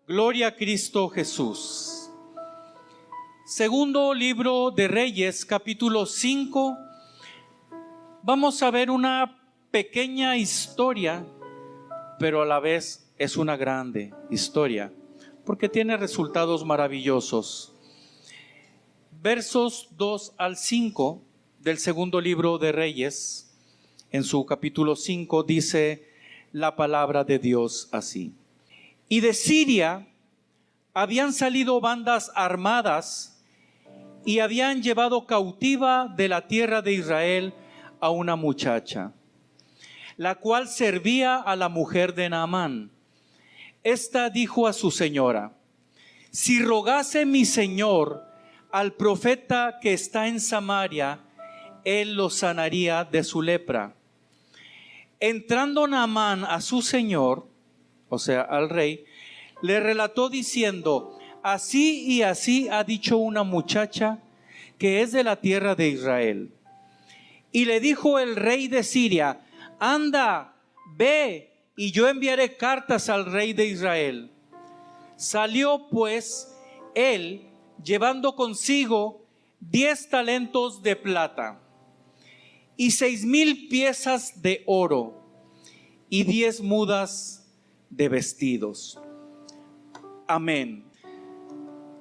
Gloria a Cristo Jesús. Segundo libro de Reyes, capítulo 5. Vamos a ver una pequeña historia, pero a la vez es una grande historia, porque tiene resultados maravillosos. Versos 2 al 5 del segundo libro de Reyes, en su capítulo 5, dice la palabra de Dios así. Y de Siria habían salido bandas armadas y habían llevado cautiva de la tierra de Israel a una muchacha, la cual servía a la mujer de Naamán. Esta dijo a su señora: si rogase mi señor al profeta que está en Samaria, él lo sanaría de su lepra. Entrando Naamán a su señor, o sea, al rey, le relató diciendo: así y así ha dicho una muchacha que es de la tierra de Israel. Y le dijo el rey de Siria: anda, ve, y yo enviaré cartas al rey de Israel. Salió pues él, llevando consigo 10 talentos de plata y 6,000 piezas de oro y 10 mudas de vestidos. Amén.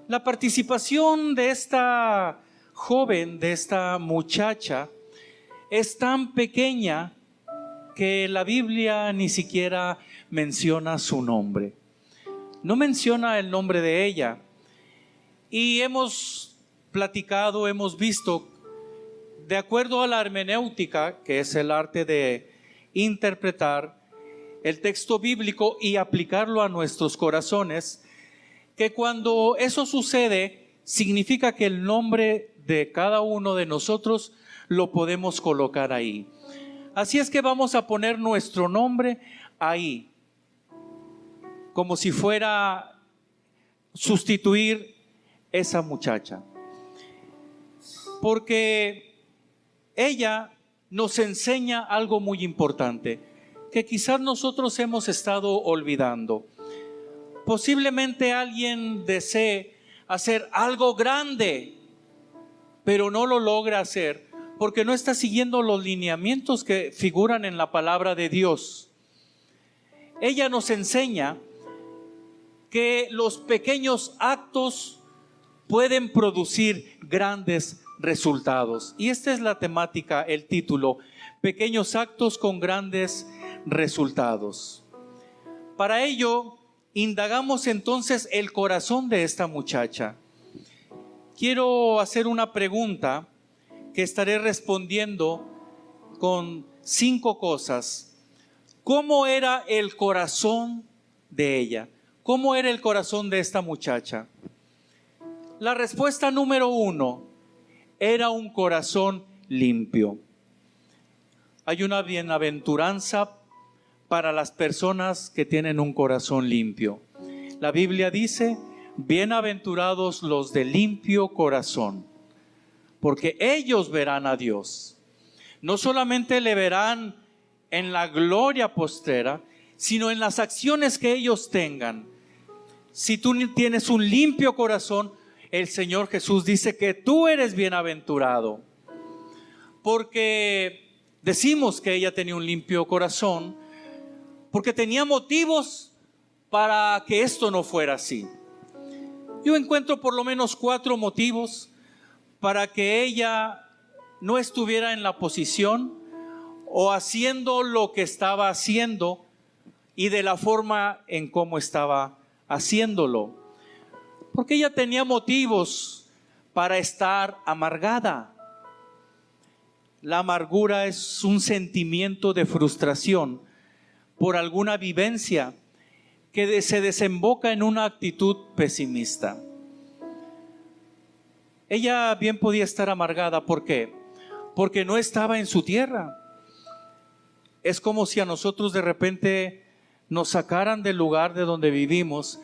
La participación de esta joven, de esta muchacha, es tan pequeña que la Biblia ni siquiera menciona su nombre. No menciona el nombre de ella. Y hemos platicado, hemos visto, de acuerdo a la hermenéutica, que es el arte de interpretar el texto bíblico y aplicarlo a nuestros corazones, que cuando eso sucede, significa que el nombre de cada uno de nosotros lo podemos colocar ahí. Así es que vamos a poner nuestro nombre ahí, como si fuera sustituir esa muchacha. Porque ella nos enseña algo muy importante, que quizás nosotros hemos estado olvidando. Posiblemente alguien desee hacer algo grande, pero no lo logra hacer porque no está siguiendo los lineamientos que figuran en la palabra de Dios. Ella nos enseña que los pequeños actos pueden producir grandes resultados. Y esta es la temática, el título: pequeños actos con grandes resultados. Para ello, indagamos entonces el corazón de esta muchacha. Quiero hacer una pregunta que estaré respondiendo con 5 cosas. ¿Cómo era el corazón de ella? ¿Cómo era el corazón de esta muchacha? La respuesta número 1, era un corazón limpio. Hay una bienaventuranza para las personas que tienen un corazón limpio. La Biblia dice: bienaventurados los de limpio corazón, porque ellos verán a Dios. No solamente le verán en la gloria postrera, sino en las acciones que ellos tengan. Si tú tienes un limpio corazón, el Señor Jesús dice que tú eres bienaventurado. Porque decimos que ella tenía un limpio corazón, porque tenía motivos para que esto no fuera así. Yo encuentro por lo menos 4 motivos para que ella no estuviera en la posición o haciendo lo que estaba haciendo y de la forma en cómo estaba haciéndolo. Porque ella tenía motivos para estar amargada. La amargura es un sentimiento de frustración por alguna vivencia que se desemboca en una actitud pesimista. Ella bien podía estar amargada. ¿Por qué? Porque no estaba en su tierra. Es como si a nosotros de repente nos sacaran del lugar de donde vivimos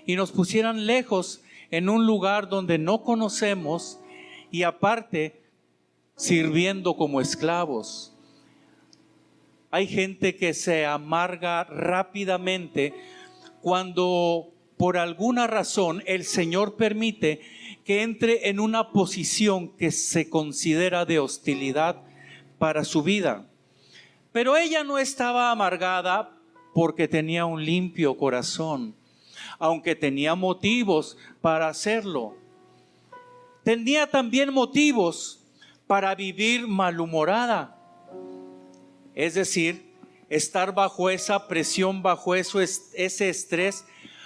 y nos pusieran lejos en un lugar donde no conocemos y aparte sirviendo como esclavos. Hay gente que se amarga rápidamente cuando por alguna razón el Señor permite que entre en una posición que se considera de hostilidad para su vida. Pero ella no estaba amargada porque tenía un limpio corazón, aunque tenía motivos para hacerlo. Tenía también motivos para vivir malhumorada, es decir, estar bajo esa presión, bajo ese estrés,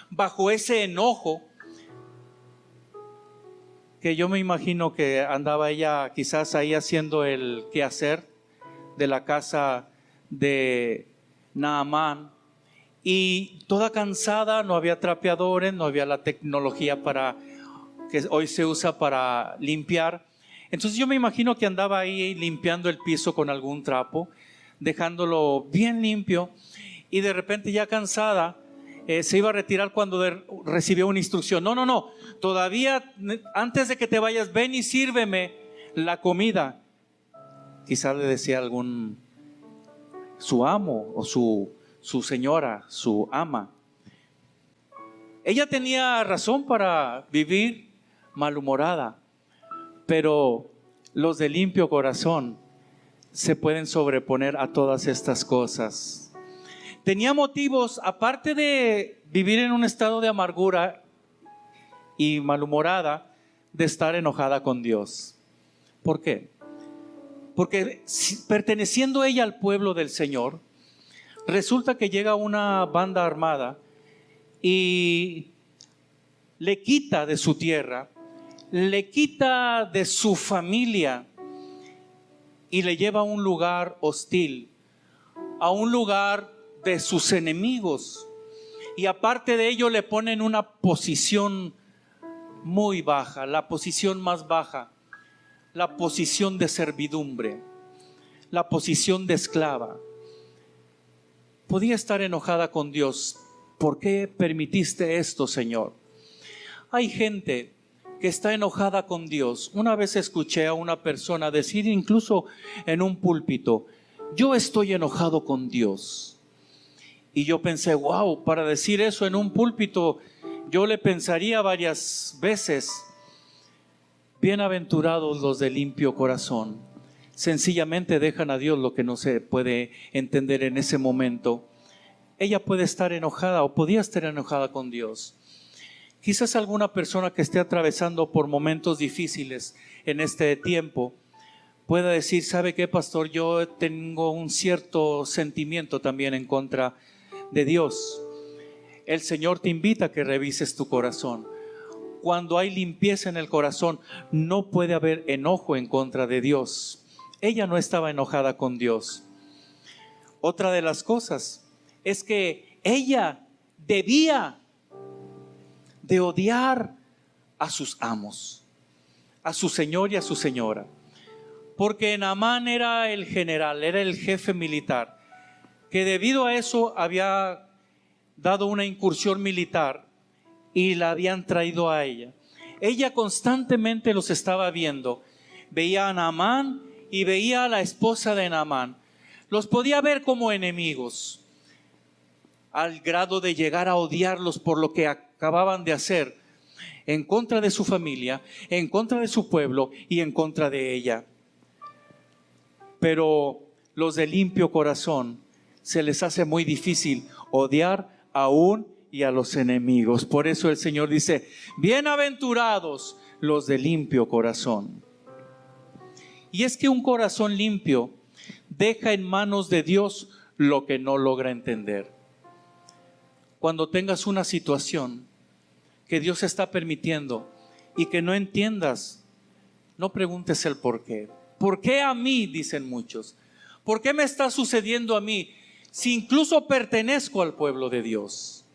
bajo ese enojo, que yo me imagino que andaba ella quizás ahí haciendo el quehacer de la casa de Naamán, y toda cansada, no había trapeadores, no había la tecnología que hoy se usa para limpiar. Entonces yo me imagino que andaba ahí limpiando el piso con algún trapo, dejándolo bien limpio, y de repente ya cansada se iba a retirar cuando recibió una instrucción. No, todavía antes de que te vayas, ven y sírveme la comida. Quizás le decía su amo o su señora, su ama. Ella tenía razón para vivir malhumorada, pero los de limpio corazón se pueden sobreponer a todas estas cosas. Tenía motivos, aparte de vivir en un estado de amargura y malhumorada, de estar enojada con Dios. ¿Por qué? Porque perteneciendo ella al pueblo del Señor, resulta que llega una banda armada y le quita de su tierra, le quita de su familia y le lleva a un lugar hostil, a un lugar de sus enemigos. Y aparte de ello le pone en una posición muy baja, la posición más baja, la posición de servidumbre, la posición de esclava. Podía estar enojada con Dios. ¿Por qué permitiste esto, Señor? Hay gente que está enojada con Dios. Una vez escuché a una persona decir, incluso en un púlpito, yo estoy enojado con Dios. Y yo pensé, wow, para decir eso en un púlpito, yo le pensaría varias veces. Bienaventurados los de limpio corazón. Sencillamente dejan a Dios lo que no se puede entender en ese momento. Ella puede estar enojada o podía estar enojada con Dios. Quizás alguna persona que esté atravesando por momentos difíciles en este tiempo pueda decir, ¿sabe qué, pastor? Yo tengo un cierto sentimiento también en contra de Dios. El Señor te invita a que revises tu corazón. Cuando hay limpieza en el corazón, no puede haber enojo en contra de Dios. Ella no estaba enojada con Dios. Otra de las cosas es que ella debía de odiar a sus amos, a su señor y a su señora. Porque Naamán era el general, era el jefe militar, que debido a eso había dado una incursión militar y la habían traído a ella. Ella constantemente los estaba viendo. Veía a Naamán y veía a la esposa de Naamán. Los podía ver como enemigos, al grado de llegar a odiarlos por lo que acababan de hacer en contra de su familia, en contra de su pueblo y en contra de ella. Pero los de limpio corazón se les hace muy difícil odiar aún y a los enemigos. Por eso el Señor dice, bienaventurados los de limpio corazón. Y es que un corazón limpio deja en manos de Dios lo que no logra entender. Cuando tengas una situación que Dios está permitiendo y que no entiendas, no preguntes el por qué. ¿Por qué a mí? Dicen muchos. ¿Por qué me está sucediendo a mí? Si incluso pertenezco al pueblo de Dios.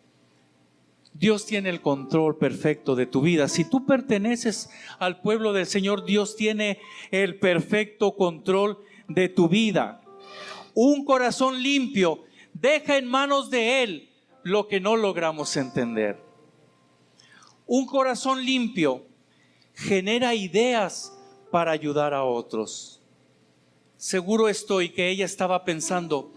Dios tiene el control perfecto de tu vida. Si tú perteneces al pueblo del Señor, Dios tiene el perfecto control de tu vida. Un corazón limpio deja en manos de Él lo que no logramos entender. Un corazón limpio genera ideas para ayudar a otros. Seguro estoy que ella estaba pensando,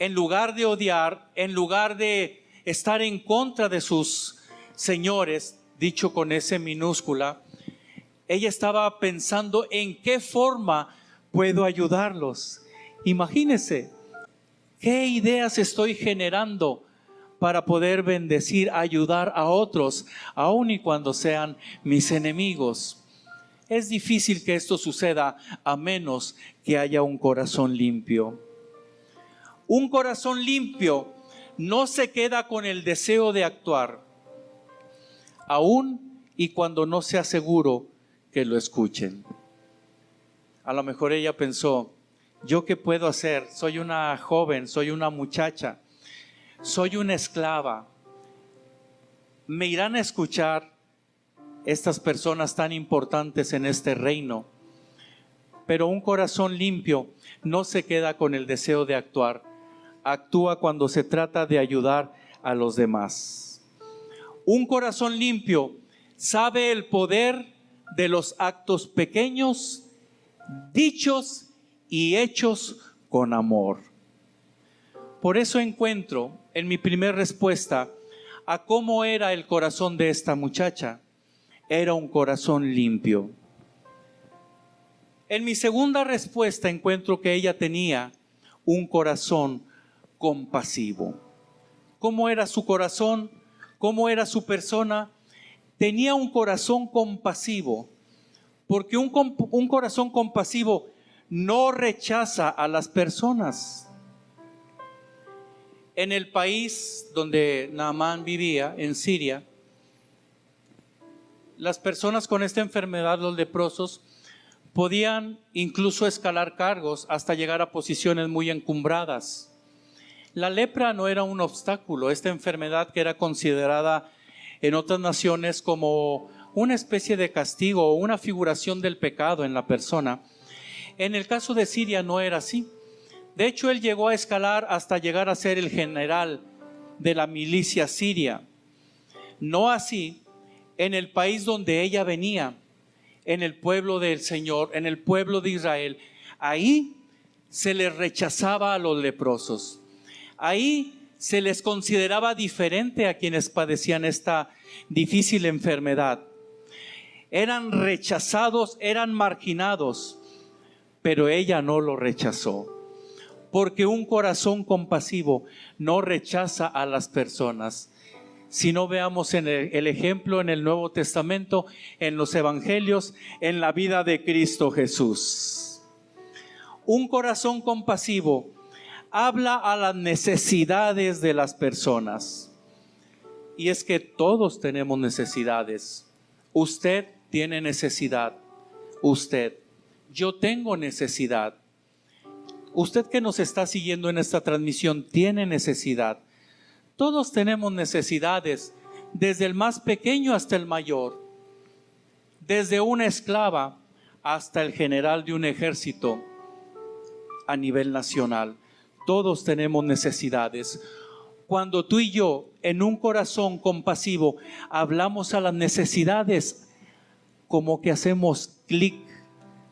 en lugar de odiar, en lugar de estar en contra de sus señores, dicho con S minúscula, ella estaba pensando en qué forma puedo ayudarlos. Imagínense, ¿qué ideas estoy generando para poder bendecir, ayudar a otros, aun y cuando sean mis enemigos? Es difícil que esto suceda a menos que haya un corazón limpio. Un corazón limpio no se queda con el deseo de actuar, aun y cuando no sea seguro que lo escuchen. A lo mejor ella pensó, ¿yo qué puedo hacer? Soy una joven, soy una muchacha, soy una esclava. ¿Me irán a escuchar estas personas tan importantes en este reino? Pero un corazón limpio no se queda con el deseo de actuar. Actúa cuando se trata de ayudar a los demás. Un corazón limpio sabe el poder de los actos pequeños, dichos y hechos con amor. Por eso encuentro en mi primera respuesta a cómo era el corazón de esta muchacha. Era un corazón limpio. En mi segunda respuesta encuentro que ella tenía un corazón compasivo. ¿Cómo era su corazón? ¿Cómo era su persona? Tenía un corazón compasivo, porque un corazón compasivo no rechaza a las personas. En el país donde Naamán vivía, en Siria, las personas con esta enfermedad, los leprosos, podían incluso escalar cargos hasta llegar a posiciones muy encumbradas. La lepra no era un obstáculo. Esta enfermedad, que era considerada en otras naciones como una especie de castigo o una figuración del pecado en la persona, en el caso de Siria no era así. De hecho, él llegó a escalar hasta llegar a ser el general de la milicia siria. No así en el país donde ella venía, en el pueblo del Señor, en el pueblo de Israel. Ahí se les rechazaba a los leprosos. Ahí se les consideraba diferente a quienes padecían esta difícil enfermedad. Eran rechazados, eran marginados, pero ella no lo rechazó. Porque un corazón compasivo no rechaza a las personas. Si no, veamos en el ejemplo en el Nuevo Testamento, en los Evangelios, en la vida de Cristo Jesús. Un corazón compasivo habla a las necesidades de las personas. Y es que todos tenemos necesidades. Usted tiene necesidad. Yo tengo necesidad. Usted que nos está siguiendo en esta transmisión tiene necesidad. Todos tenemos necesidades, desde el más pequeño hasta el mayor, desde una esclava hasta el general de un ejército a nivel nacional. Todos tenemos necesidades. Cuando tú y yo, en un corazón compasivo, hablamos a las necesidades, como que hacemos clic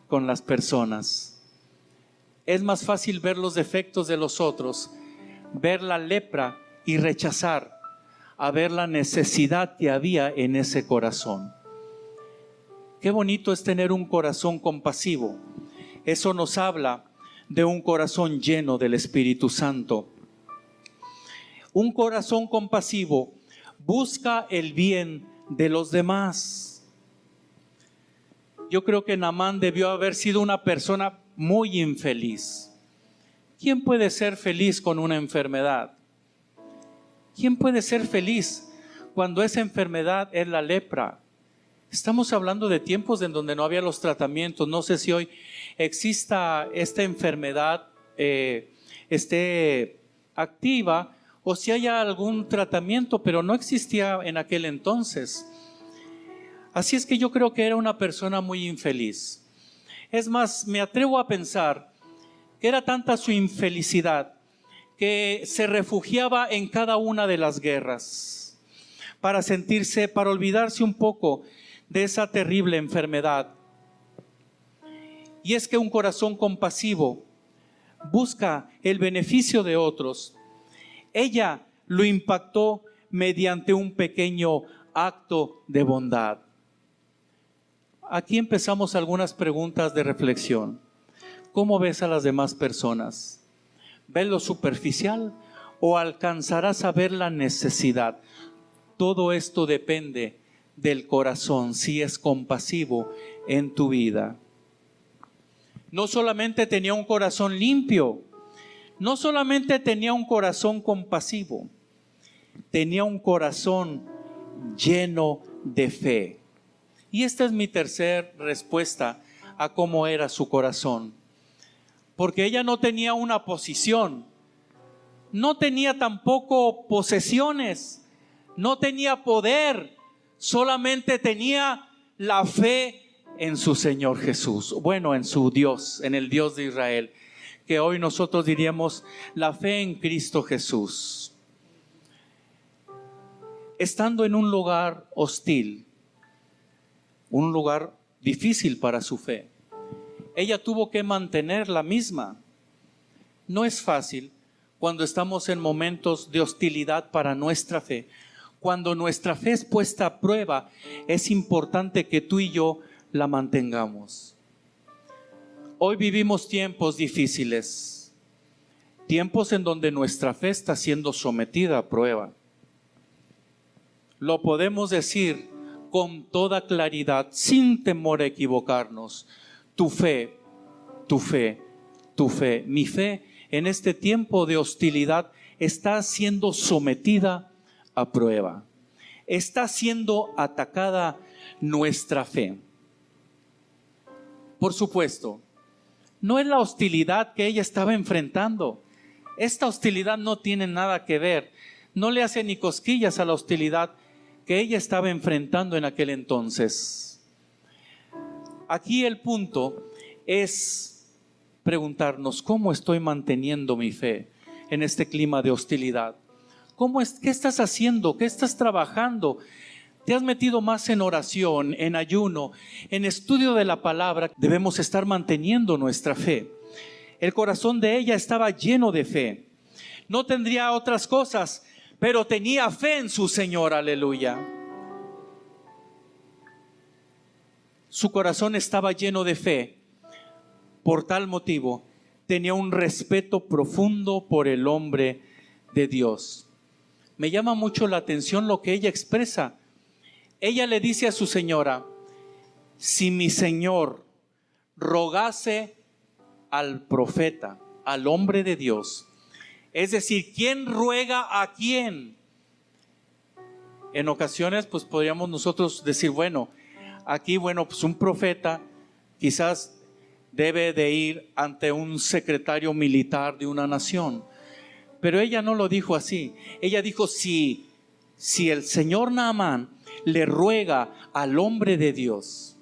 con las personas. Es más fácil ver los defectos de los otros, ver la lepra y rechazar, a ver la necesidad que había en ese corazón. Qué bonito es tener un corazón compasivo. Eso nos habla de un corazón lleno del Espíritu Santo. Un corazón compasivo busca el bien de los demás. Yo creo que Naamán debió haber sido una persona muy infeliz. ¿Quién puede ser feliz con una enfermedad? ¿Quién puede ser feliz cuando esa enfermedad es la lepra? Estamos hablando de tiempos en donde no había los tratamientos. No sé si hoy exista esta enfermedad, esté activa, o si haya algún tratamiento, pero no existía en aquel entonces. Así es que yo creo que era una persona muy infeliz. Es más, me atrevo a pensar que era tanta su infelicidad que se refugiaba en cada una de las guerras para olvidarse un poco de esa terrible enfermedad. Y es que un corazón compasivo busca el beneficio de otros. Ella lo impactó mediante un pequeño acto de bondad. Aquí empezamos algunas preguntas de reflexión. ¿Cómo ves a las demás personas? ¿Ves lo superficial o alcanzarás a ver la necesidad? Todo esto depende del corazón, si es compasivo en tu vida. No solamente tenía un corazón limpio, no solamente tenía un corazón compasivo, tenía un corazón lleno de fe. Y esta es mi tercera respuesta a cómo era su corazón. Porque ella no tenía una posición, no tenía tampoco posesiones, no tenía poder, solamente tenía la fe en su Señor Jesús. Bueno, en su Dios, en el Dios de Israel, que hoy nosotros diríamos la fe en Cristo Jesús. Estando en un lugar hostil, un lugar difícil para su fe, ella tuvo que mantener la misma. No es fácil cuando estamos en momentos de hostilidad para nuestra fe. Cuando nuestra fe es puesta a prueba, es importante que tú y yo la mantengamos. Hoy vivimos tiempos difíciles, tiempos en donde nuestra fe está siendo sometida a prueba. Lo podemos decir con toda claridad, sin temor a equivocarnos. Tu fe, tu fe, tu fe, mi fe en este tiempo de hostilidad está siendo sometida a prueba. Está siendo atacada nuestra fe. Por supuesto, no es la hostilidad que ella estaba enfrentando. Esta hostilidad no tiene nada que ver, no le hace ni cosquillas a la hostilidad que ella estaba enfrentando en aquel entonces. Aquí el punto es preguntarnos, ¿cómo estoy manteniendo mi fe en este clima de hostilidad? ¿Qué estás haciendo? ¿Qué estás trabajando? ¿Te has metido más en oración, en ayuno, en estudio de la palabra? Debemos estar manteniendo nuestra fe. El corazón de ella estaba lleno de fe. No tendría otras cosas, pero tenía fe en su Señor, aleluya. Su corazón estaba lleno de fe. Por tal motivo, tenía un respeto profundo por el hombre de Dios. Me llama mucho la atención lo que ella expresa. Ella le dice a su señora, si mi señor rogase al profeta, al hombre de Dios, es decir, ¿quién ruega a quién? En ocasiones, pues podríamos nosotros decir, bueno, aquí, pues un profeta quizás debe de ir ante un secretario militar de una nación. Pero ella no lo dijo así. Ella dijo, si el señor Naamán le ruega al hombre de Dios,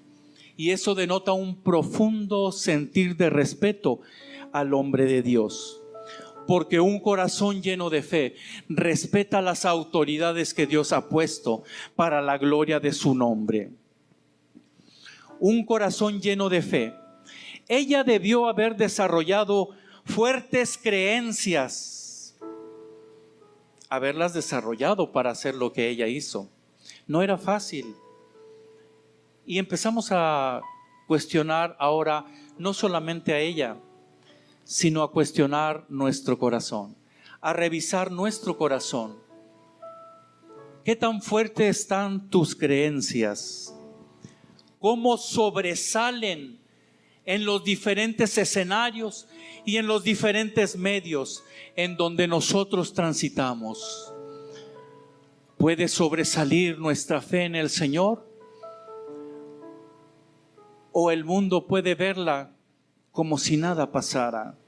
y eso denota un profundo sentir de respeto al hombre de Dios. Porque un corazón lleno de fe respeta las autoridades que Dios ha puesto para la gloria de su nombre. Un corazón lleno de fe. Ella debió haber desarrollado fuertes creencias, haberlas desarrollado para hacer lo que ella hizo. No era fácil. Y empezamos a cuestionar ahora no solamente a ella, sino a cuestionar nuestro corazón, a revisar nuestro corazón. ¿Qué tan fuertes están tus creencias? ¿Cómo sobresalen en los diferentes escenarios y en los diferentes medios en donde nosotros transitamos? ¿Puede sobresalir nuestra fe en el Señor? ¿O el mundo puede verla como si nada pasara?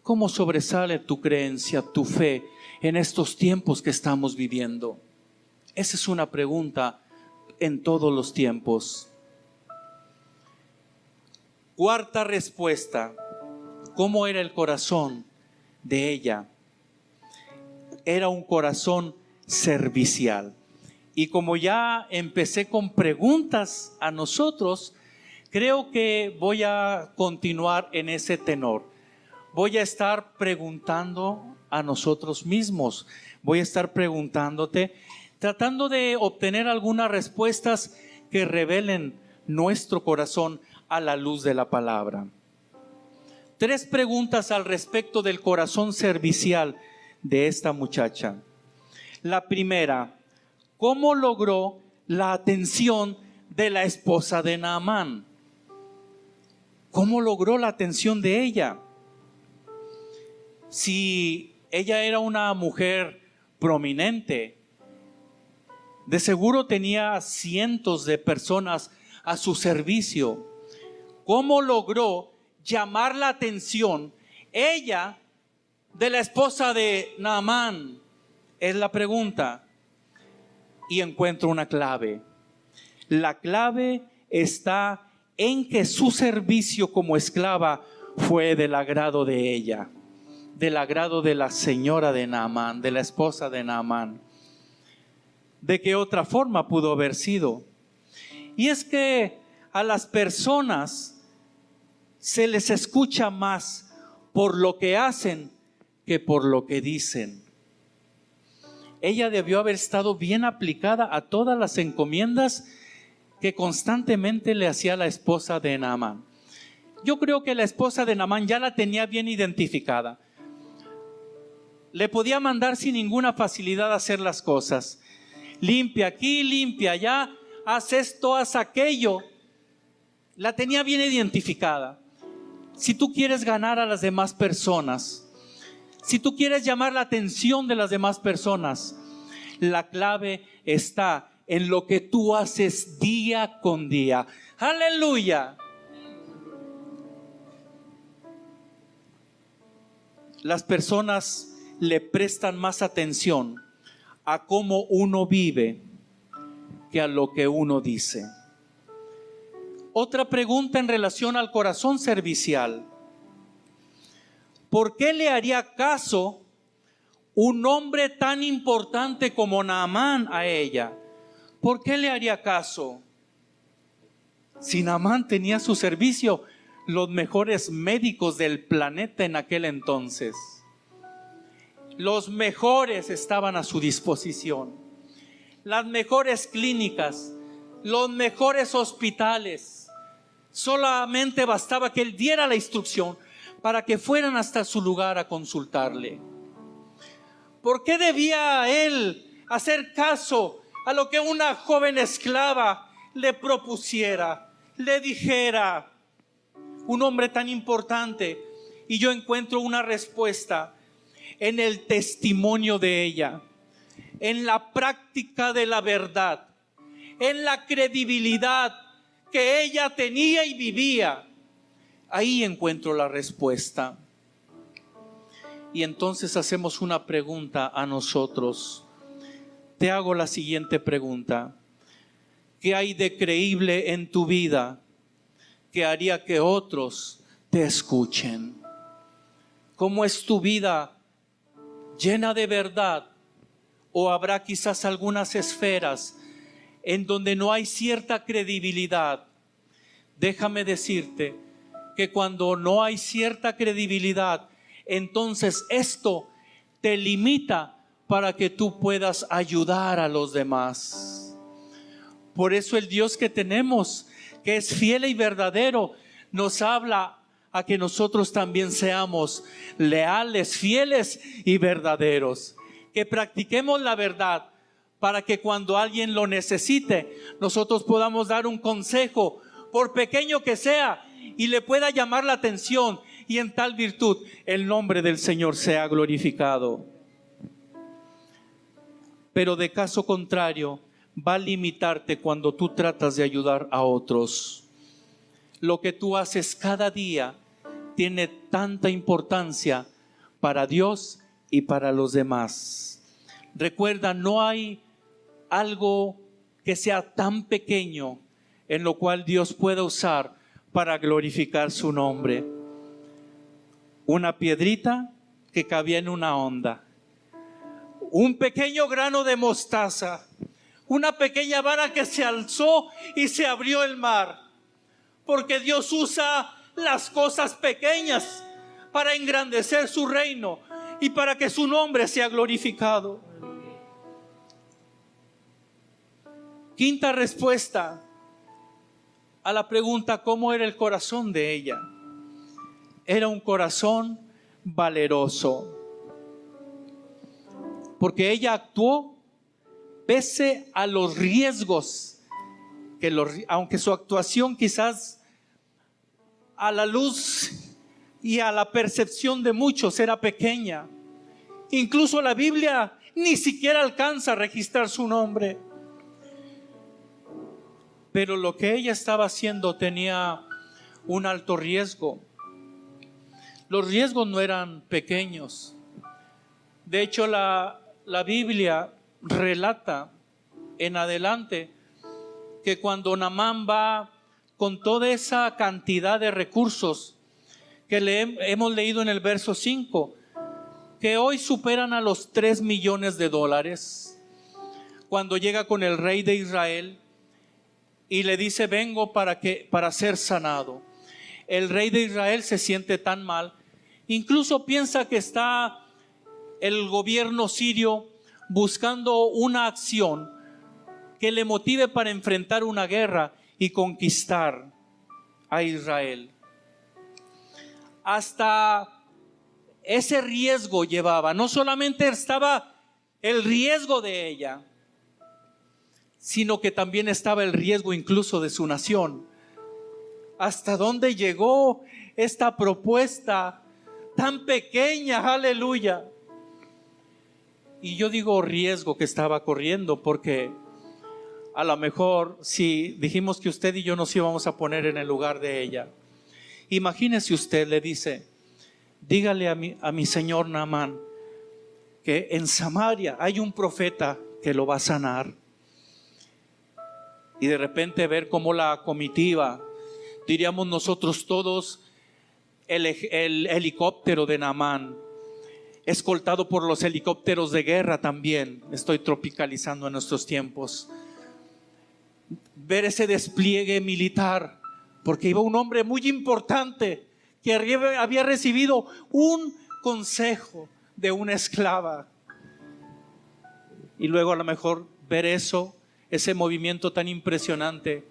¿Cómo sobresale tu creencia, tu fe en estos tiempos que estamos viviendo? Esa es una pregunta en todos los tiempos. Cuarta respuesta, ¿cómo era el corazón de ella? Era un corazón servicial. Y como ya empecé con preguntas a nosotros, creo que voy a continuar en ese tenor. Voy a estar preguntando a nosotros mismos, voy a estar preguntándote tratando de obtener algunas respuestas que revelen nuestro corazón a la luz de la palabra. 3 preguntas al respecto del corazón servicial de esta muchacha. La primera, ¿cómo logró la atención de la esposa de Naamán? ¿Cómo logró la atención de ella? Si ella era una mujer prominente, de seguro tenía cientos de personas a su servicio. ¿Cómo logró llamar la atención ella de la esposa de Naamán? Es la pregunta. Y encuentro una clave. La clave está en que su servicio como esclava fue del agrado de ella, del agrado de la señora de Naamán, de la esposa de Naamán. ¿De qué otra forma pudo haber sido? Y es que a las personas se les escucha más por lo que hacen que por lo que dicen. Ella debió haber estado bien aplicada a todas las encomiendas que constantemente le hacía la esposa de Naamán. Yo creo que la esposa de Naamán ya la tenía bien identificada. Le podía mandar sin ninguna facilidad a hacer las cosas. Limpia aquí, limpia allá, haz esto, haz aquello. La tenía bien identificada. Si tú quieres ganar a las demás personas, si tú quieres llamar la atención de las demás personas, la clave está en lo que tú haces día con día. ¡Aleluya! Las personas le prestan más atención a cómo uno vive que a lo que uno dice. Otra pregunta en relación al corazón servicial. ¿Por qué le haría caso un hombre tan importante como Naamán a ella? ¿Por qué le haría caso? Si Naamán tenía a su servicio los mejores médicos del planeta en aquel entonces. Los mejores estaban a su disposición. Las mejores clínicas, los mejores hospitales. Solamente bastaba que él diera la instrucción para que fueran hasta su lugar a consultarle. ¿Por qué debía él hacer caso a lo que una joven esclava le propusiera, le dijera? Un hombre tan importante. Y yo encuentro una respuesta en el testimonio de ella, en la práctica de la verdad, en la credibilidad que ella tenía y vivía. Ahí encuentro la respuesta. Y entonces hacemos una pregunta a nosotros. Te hago la siguiente pregunta. ¿Qué hay de creíble en tu vida que haría que otros te escuchen? ¿Cómo es tu vida? ¿Llena de verdad? ¿O habrá quizás algunas esferas en donde no hay cierta credibilidad? Déjame decirte que cuando no hay cierta credibilidad, entonces esto te limita para que tú puedas ayudar a los demás. Por eso el Dios que tenemos, que es fiel y verdadero, nos habla a que nosotros también seamos leales, fieles y verdaderos. Que practiquemos la verdad para que cuando alguien lo necesite, nosotros podamos dar un consejo, por pequeño que sea, y le pueda llamar la atención, y en tal virtud el nombre del Señor sea glorificado. Pero de caso contrario, va a limitarte cuando tú tratas de ayudar a otros. Lo que tú haces cada día tiene tanta importancia para Dios y para los demás. Recuerda, no hay algo que sea tan pequeño en lo cual Dios pueda usar para glorificar su nombre. Una piedrita que cabía en una onda, un pequeño grano de mostaza, una pequeña vara que se alzó y se abrió el mar, porque Dios usa las cosas pequeñas para engrandecer su reino y para que su nombre sea glorificado. Quinta respuesta a la pregunta, ¿cómo era el corazón de ella? Era un corazón valeroso, porque ella actuó pese a los riesgos, aunque su actuación quizás a la luz y a la percepción de muchos era pequeña. Incluso la Biblia ni siquiera alcanza a registrar su nombre. Pero lo que ella estaba haciendo tenía un alto riesgo. Los riesgos no eran pequeños. De hecho, la Biblia relata en adelante que cuando Naamán va con toda esa cantidad de recursos que hemos leído en el verso 5, que hoy superan a los 3 millones de dólares, cuando llega con el rey de Israel y le dice: vengo para ser sanado. El rey de Israel se siente tan mal, incluso piensa que está el gobierno sirio buscando una acción que le motive para enfrentar una guerra y conquistar a Israel. Hasta ese riesgo llevaba. No solamente estaba el riesgo de ella, sino que también estaba el riesgo incluso de su nación. ¿Hasta dónde llegó esta propuesta tan pequeña? Aleluya. Y yo digo riesgo que estaba corriendo, porque a lo mejor si dijimos que usted y yo nos íbamos a poner en el lugar de ella, imagínese usted, le dice: dígale a mi señor Naamán que en Samaria hay un profeta que lo va a sanar. Y de repente ver cómo la comitiva, diríamos nosotros todos, el helicóptero de Naamán, escoltado por los helicópteros de guerra también, estoy tropicalizando en nuestros tiempos, ver ese despliegue militar, porque iba un hombre muy importante que había recibido un consejo de una esclava. Y luego a lo mejor ver eso, ese movimiento tan impresionante,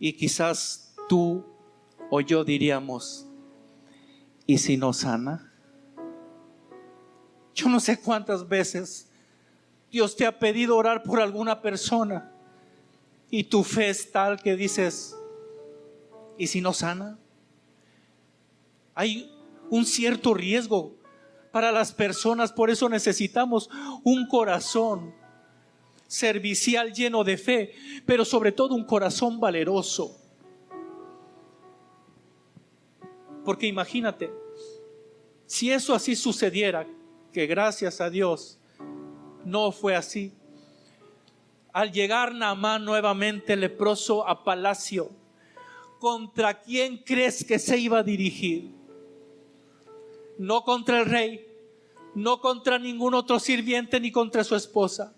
y quizás tú o yo diríamos: ¿y si no sana? Yo no sé cuántas veces Dios te ha pedido orar por alguna persona y tu fe es tal que dices: ¿y si no sana? Hay un cierto riesgo para las personas, por eso necesitamos un corazón servicial lleno de fe, pero sobre todo un corazón valeroso. Porque imagínate, si eso así sucediera, que gracias a Dios no fue así. Al llegar Naamán nuevamente leproso a palacio, ¿contra quién crees que se iba a dirigir? No contra el rey, no contra ningún otro sirviente ni contra su esposa.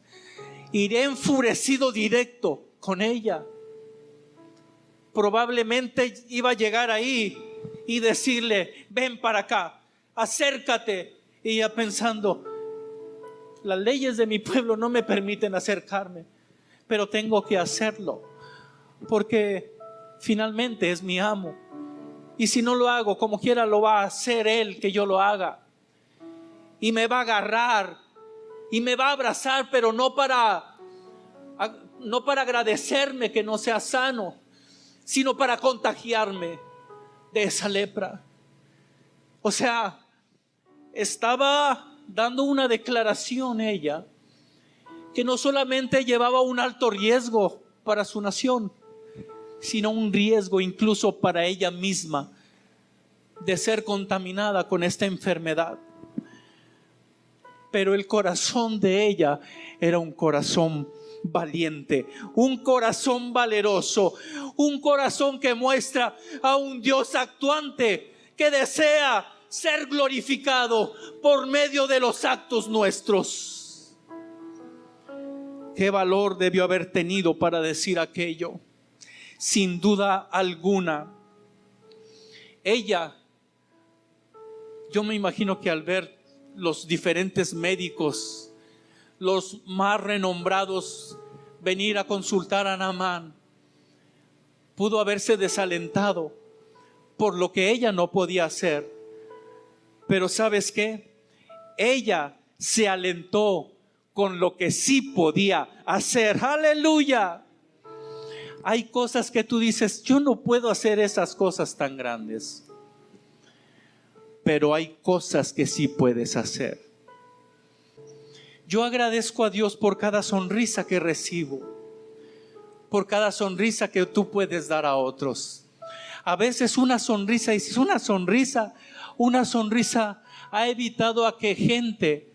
Iré enfurecido directo con ella. Probablemente iba a llegar ahí y decirle: ven para acá, acércate. Y ella pensando: las leyes de mi pueblo no me permiten acercarme, pero tengo que hacerlo porque finalmente es mi amo, y si no lo hago, como quiera lo va a hacer él que yo lo haga, y me va a agarrar y me va a abrazar, pero no para agradecerme que no sea sano, sino para contagiarme de esa lepra. O sea, estaba dando una declaración ella que no solamente llevaba un alto riesgo para su nación, sino un riesgo incluso para ella misma de ser contaminada con esta enfermedad. Pero el corazón de ella era un corazón valiente, un corazón valeroso, un corazón que muestra a un Dios actuante que desea ser glorificado por medio de los actos nuestros. ¿Qué valor debió haber tenido para decir aquello? Sin duda alguna, ella, yo me imagino que al ver los diferentes médicos, los más renombrados venir a consultar a Naamán. Pudo haberse desalentado por lo que ella no podía hacer. Pero ¿sabes qué? Ella se alentó con lo que sí podía hacer. ¡Aleluya! Hay cosas que tú dices, yo no puedo hacer esas cosas tan grandes. Pero hay cosas que sí puedes hacer. Yo agradezco a Dios por cada sonrisa que recibo, por cada sonrisa que tú puedes dar a otros. A veces una sonrisa, y si es una sonrisa ha evitado a que gente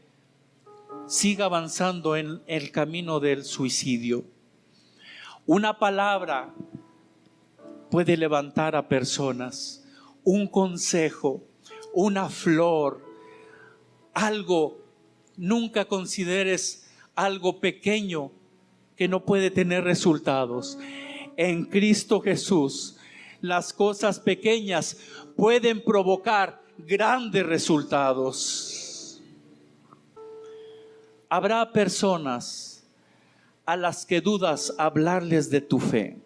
siga avanzando en el camino del suicidio. Una palabra puede levantar a personas, un consejo, una flor, algo. Nunca consideres algo pequeño que no puede tener resultados. En Cristo Jesús, las cosas pequeñas pueden provocar grandes resultados. Habrá personas a las que dudas hablarles de tu fe.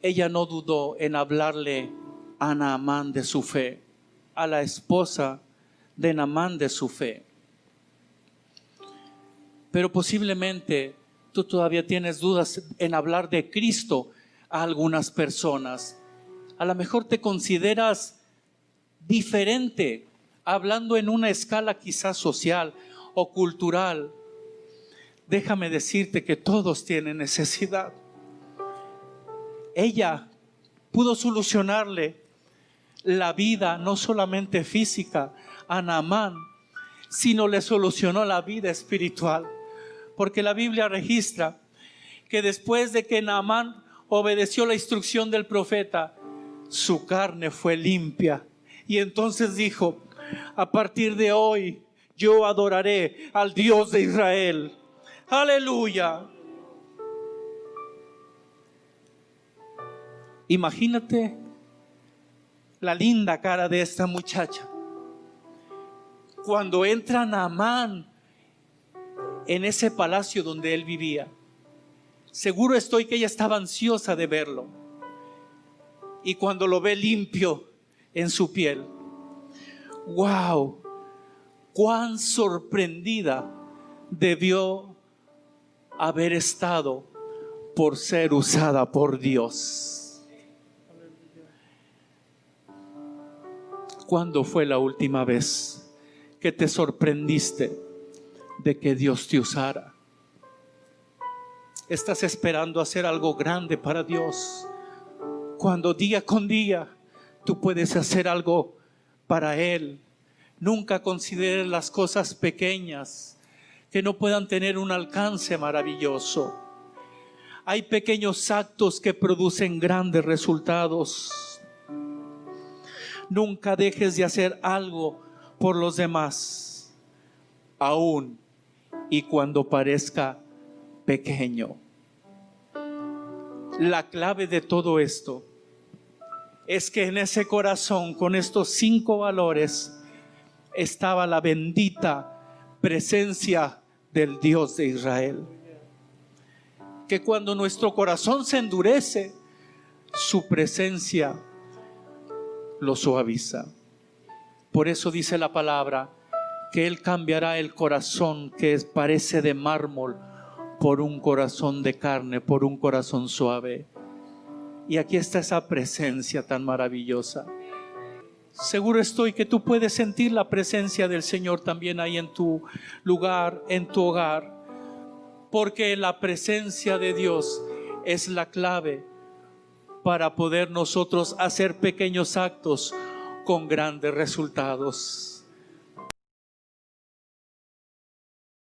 Ella no dudó en hablarle a Naamán de su fe, a la esposa de Naamán de su fe. Pero posiblemente tú todavía tienes dudas en hablar de Cristo a algunas personas. A lo mejor te consideras diferente, hablando en una escala quizás social o cultural. Déjame decirte que todos tienen necesidad. Ella pudo solucionarle la vida, no solamente física, a Naamán, sino le solucionó la vida espiritual. Porque la Biblia registra que después de que Naamán obedeció la instrucción del profeta, su carne fue limpia. Y entonces dijo, a partir de hoy yo adoraré al Dios de Israel. ¡Aleluya! Imagínate la linda cara de esta muchacha cuando entra Naamán en ese palacio donde él vivía. Seguro estoy que ella estaba ansiosa de verlo. Y cuando lo ve limpio en su piel, ¡wow! ¡Cuán sorprendida debió haber estado por ser usada por Dios! ¿Cuándo fue la última vez que te sorprendiste de que Dios te usara? Estás esperando hacer algo grande para Dios, cuando día con día tú puedes hacer algo para Él. Nunca consideres las cosas pequeñas que no puedan tener un alcance maravilloso. Hay pequeños actos que producen grandes resultados. Nunca dejes de hacer algo por los demás, aún y cuando parezca pequeño. La clave de todo esto es que en ese corazón, con estos 5 valores, estaba la bendita presencia del Dios de Israel. Que cuando nuestro corazón se endurece, su presencia lo suaviza. Por eso dice la palabra que Él cambiará el corazón que parece de mármol por un corazón de carne, por un corazón suave. Y aquí está esa presencia tan maravillosa. Seguro estoy que tú puedes sentir la presencia del Señor también ahí en tu lugar, en tu hogar. Porque la presencia de Dios es la clave para poder nosotros hacer pequeños actos con grandes resultados.